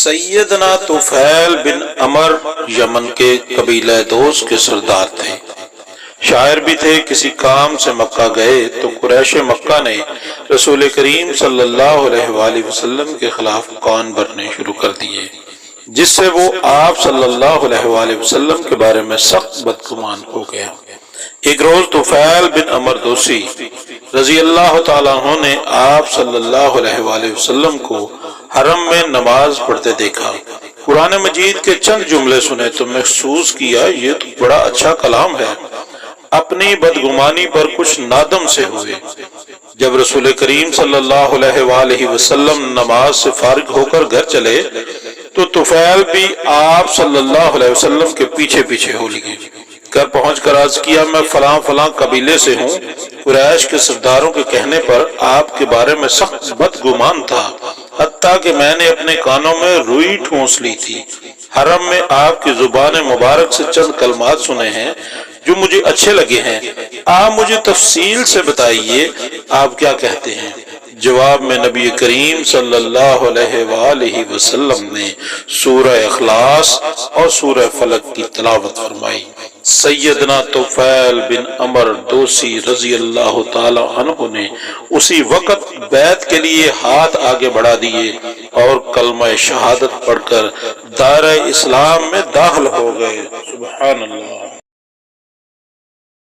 سیدنا طفیل بن عمر یمن کے قبیلہ دوس کے سردار تھے، شاعر بھی تھے۔ کسی کام سے مکہ گئے تو قریش مکہ نے رسول کریم صلی اللہ علیہ وآلہ وسلم کے خلاف کان بھرنے شروع کر دیے، جس سے وہ آپ صلی اللہ علیہ وآلہ وسلم کے بارے میں سخت بدگمان ہو گیا۔ ایک روز طفیل بن عمر دوسی رضی اللہ تعالیٰ عنہ نے آپ صلی اللہ علیہ وآلہ وسلم کو حرم میں نماز پڑھتے دیکھا۔ قرآن مجید کے چند جملے سنے تو محسوس کیا یہ تو بڑا اچھا کلام ہے۔ اپنی بدگمانی پر کچھ نادم سے ہوئے۔ جب رسول کریم صلی اللہ علیہ وآلہ وسلم نماز سے فارغ ہو کر گھر چلے تو طفیل بھی آپ صلی اللہ علیہ وسلم کے پیچھے پیچھے ہو لیے۔ گھر پہنچ کر عرض کیا، میں فلاں فلاں قبیلے سے ہوں، قریش کے سرداروں کے کہنے پر آپ کے بارے میں سخت بدگمان تھا، حتیٰ کہ میں نے اپنے کانوں میں روئی ٹھونس لی تھی۔ حرم میں آپ کی زبان مبارک سے چند کلمات سنے ہیں جو مجھے اچھے لگے ہیں، آپ مجھے تفصیل سے بتائیے آپ کیا کہتے ہیں۔ جواب میں نبی کریم صلی اللہ علیہ وآلہ وسلم نے سورہ اخلاص اور سورہ فلق کی تلاوت فرمائی۔ سیدنا طفیل بن عمر دوسی رضی اللہ تعالی عنہ نے اسی وقت بیعت کے لیے ہاتھ آگے بڑھا دیے اور کلمہ شہادت پڑھ کر دائرہ اسلام میں داخل ہو گئے۔ سبحان اللہ۔